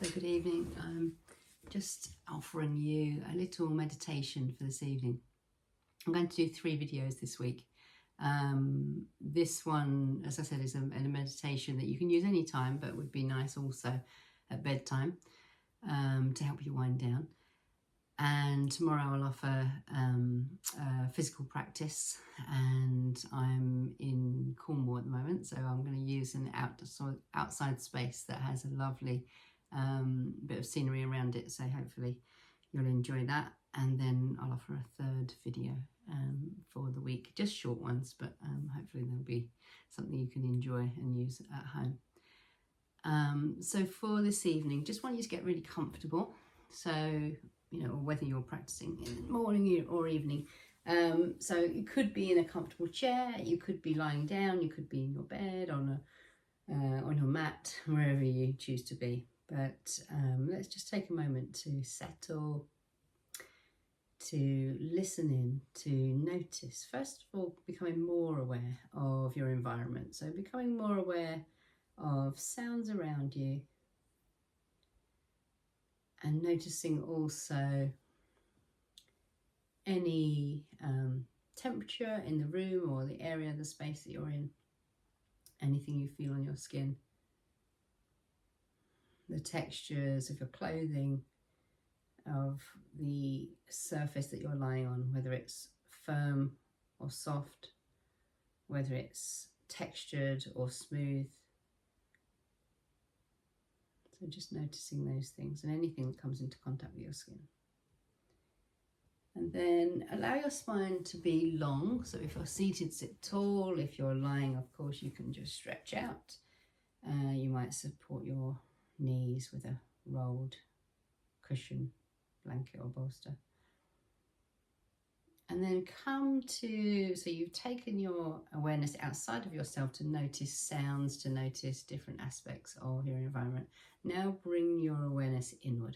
So good evening. I'm just offering you a little meditation for this evening. I'm going to do 3 videos this week. This one, as I said, is a meditation that you can use any time, but would be nice also at bedtime to help you wind down. And tomorrow I'll offer physical practice, and I'm in Cornwall at the moment, so I'm going to use an outside space that has a lovely bit of scenery around it, so hopefully you'll enjoy that. And then I'll offer a 3rd video for the week, just short ones, but hopefully there'll be something you can enjoy and use at home. So for this evening, just want you to get really comfortable, so whether you're practicing in the morning or evening. So you could be in a comfortable chair, you could be lying down, you could be in your bed, on your mat, wherever you choose to be. But let's just take a moment to settle, to listen in, to notice. First of all, becoming more aware of your environment. So becoming more aware of sounds around you, and noticing also any temperature in the room or the area of the space that you're in, anything you feel on your skin, the textures of your clothing, of the surface that you're lying on, whether it's firm or soft, whether it's textured or smooth. So just noticing those things and anything that comes into contact with your skin. And then allow your spine to be long. So if you're seated, sit tall. If you're lying, of course, you can just stretch out. You might support your knees with a rolled cushion, blanket or bolster. And then so you've taken your awareness outside of yourself to notice sounds, to notice different aspects of your environment. Now bring your awareness inward.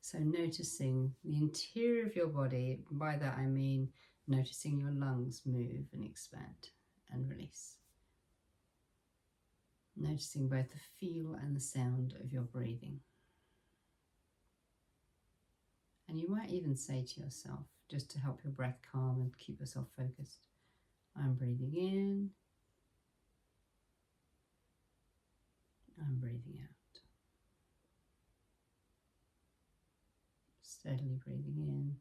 So noticing the interior of your body. By that I mean noticing your lungs move and expand and release. Noticing both the feel and the sound of your breathing. And you might even say to yourself, just to help your breath calm and keep yourself focused, I'm breathing in, I'm breathing out. Steadily breathing in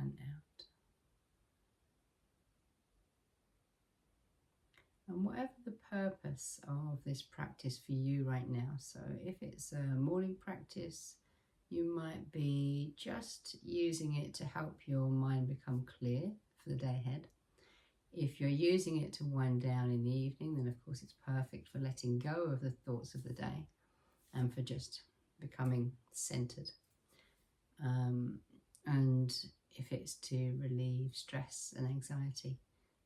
and out. And whatever the purpose of this practice for you right now, so if it's a morning practice, you might be just using it to help your mind become clear for the day ahead. If you're using it to wind down in the evening, then of course it's perfect for letting go of the thoughts of the day and for just becoming centered. And if it's to relieve stress and anxiety,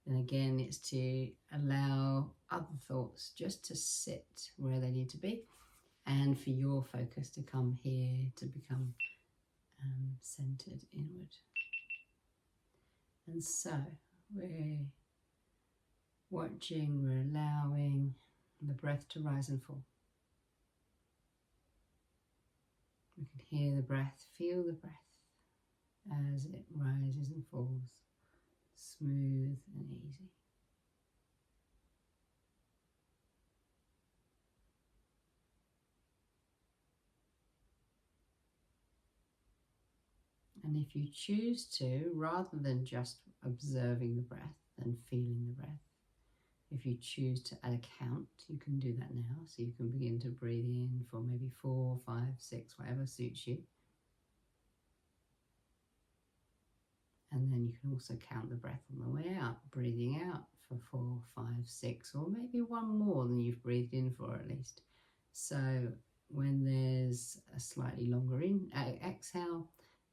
then again it's to allow other thoughts just to sit where they need to be, and for your focus to come here, to become centered inward. And so we're watching, we're allowing the breath to rise and fall. We can hear the breath, feel the breath as it rises and falls, smooth and easy. And if you choose to, rather than just observing the breath and feeling the breath, if you choose to add a count, you can do that now. So you can begin to breathe in for maybe 4, 5, 6, whatever suits you. And then you can also count the breath on the way out, breathing out for 4, 5, 6, or maybe one more than you've breathed in for at least. So when there's a slightly longer exhale,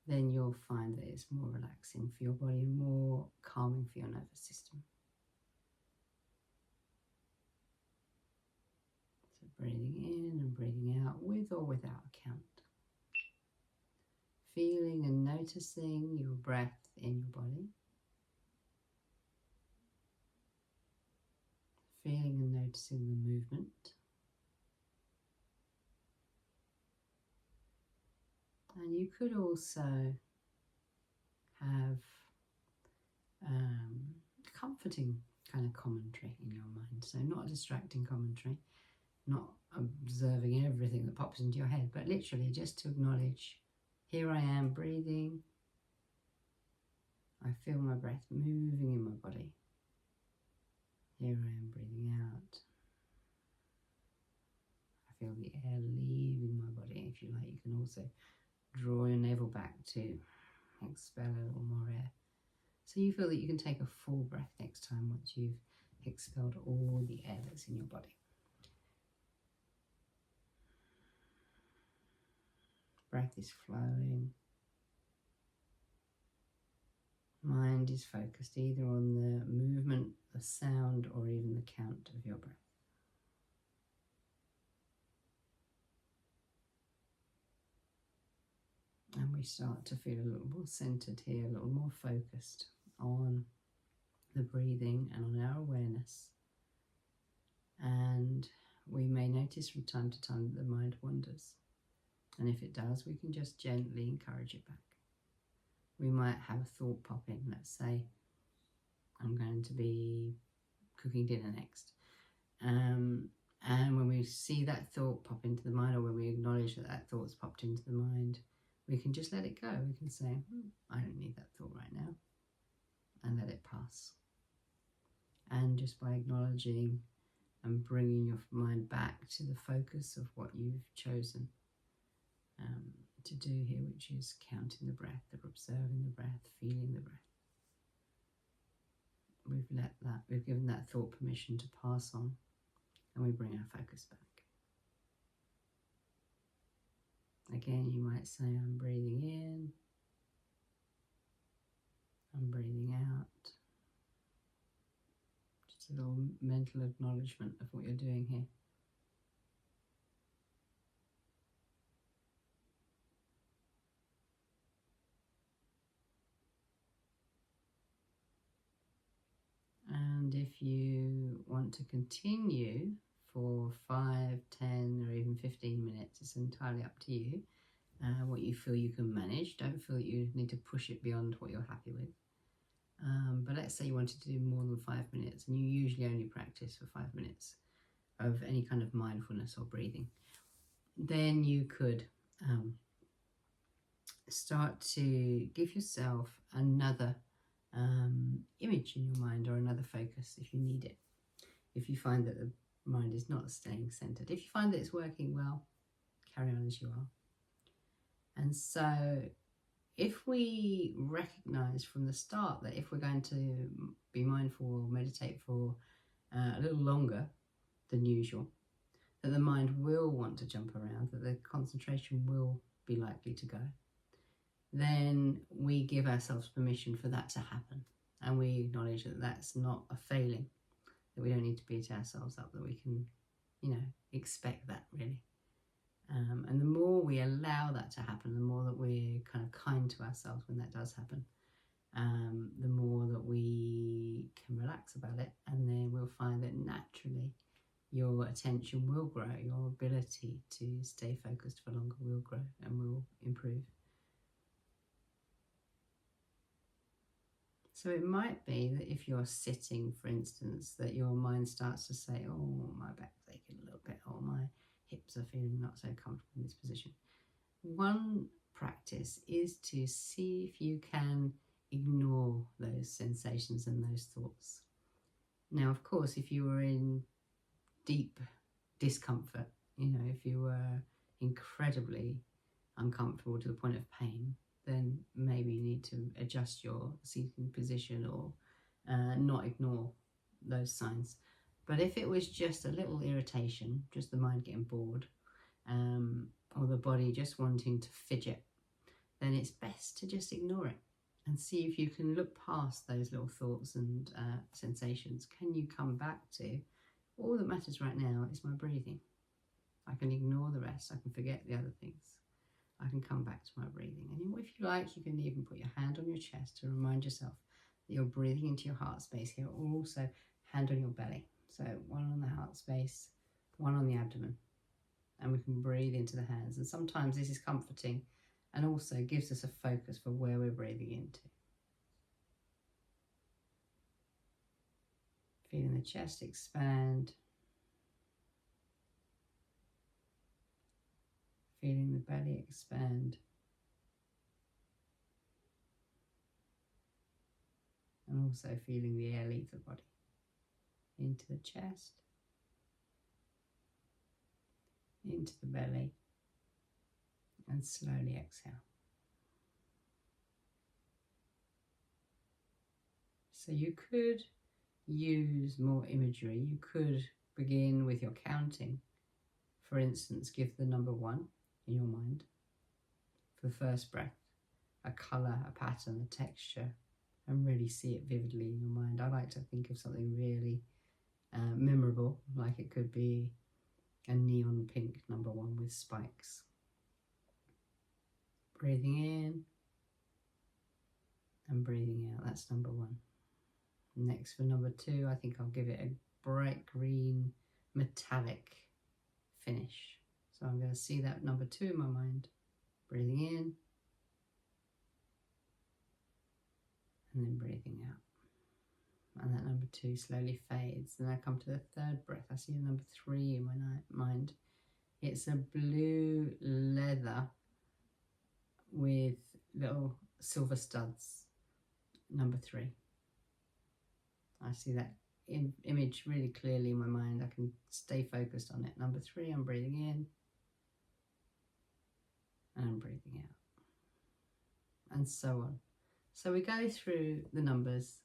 then you'll find that it's more relaxing for your body and more calming for your nervous system. So breathing in and breathing out with or without a count. Feeling and noticing your breath in your body. Feeling and noticing the movement. And you could also have comforting kind of commentary in your mind. So not a distracting commentary, not observing everything that pops into your head, but literally just to acknowledge, here I am breathing. I feel my breath moving in my body. Here I am breathing out. I feel the air leaving my body. If you like, you can also draw your navel back to expel a little more air. So you feel that you can take a full breath next time once you've expelled all the air that's in your body. Breath is flowing. Mind is focused either on the movement, the sound, or even the count of your breath. And we start to feel a little more centered here, a little more focused on the breathing and on our awareness. And we may notice from time to time that the mind wanders. And if it does, we can just gently encourage it back. We might have a thought pop in. Let's say, I'm going to be cooking dinner next. And when we see that thought pop into the mind, or when we acknowledge that that thought's popped into the mind, we can just let it go. We can say, I don't need that thought right now, and let it pass. And just by acknowledging and bringing your mind back to the focus of what you've chosen to do here, which is counting the breath, or observing the breath, feeling the breath. We've given that thought permission to pass on, and we bring our focus back. Again, you might say, I'm breathing in, I'm breathing out. Just a little mental acknowledgement of what you're doing here. And if you want to continue for 5, 10 or even 15 minutes, it's entirely up to you what you feel you can manage. Don't feel that you need to push it beyond what you're happy with. But let's say you wanted to do more than 5 minutes, and you usually only practice for 5 minutes of any kind of mindfulness or breathing. Then you could start to give yourself another image in your mind, or another focus if you need it. If you find that the mind is not staying centered, if you find that it's working well, carry on as you are. And so if we recognize from the start that if we're going to be mindful or meditate for a little longer than usual, that the mind will want to jump around, that the concentration will be likely to go, then we give ourselves permission for that to happen. And we acknowledge that that's not a failing, that we don't need to beat ourselves up, that we can, expect that really. And the more we allow that to happen, the more that we're kind of kind to ourselves when that does happen, the more that we can relax about it. And then we'll find that naturally your attention will grow, your ability to stay focused for longer will grow and will improve. So it might be that if you're sitting, for instance, that your mind starts to say, oh, my back's aching a little bit, or my hips are feeling not so comfortable in this position. One practice is to see if you can ignore those sensations and those thoughts. Now, of course, if you were in deep discomfort, if you were incredibly uncomfortable to the point of pain, then maybe you need to adjust your seating position or not ignore those signs. But if it was just a little irritation, just the mind getting bored, or the body just wanting to fidget, then it's best to just ignore it and see if you can look past those little thoughts and sensations. Can you come back to, all that matters right now is my breathing. I can ignore the rest. I can forget the other things. I can come back to my breathing. And if you like, you can even put your hand on your chest to remind yourself that you're breathing into your heart space here, or also hand on your belly. So 1 on the heart space, 1 on the abdomen. And we can breathe into the hands. And sometimes this is comforting and also gives us a focus for where we're breathing into. Feeling the chest expand. Feeling the belly expand. And also feeling the air leave the body into the chest, into the belly, and slowly exhale. So you could use more imagery. You could begin with your counting. For instance, give the number 1 in your mind for the first breath, a colour, a pattern, a texture, and really see it vividly in your mind. I like to think of something really memorable, like it could be a neon pink number 1 with spikes. Breathing in and breathing out, that's number 1. Next for number 2, I think I'll give it a bright green metallic finish. So I'm going to see that number 2 in my mind. Breathing in and then breathing out. And that number 2 slowly fades. Then I come to the 3rd breath. I see a number 3 in my mind. It's a blue leather with little silver studs. Number 3. I see that image really clearly in my mind. I can stay focused on it. Number 3, I'm breathing in and I'm breathing out, and so on. So we go through the numbers.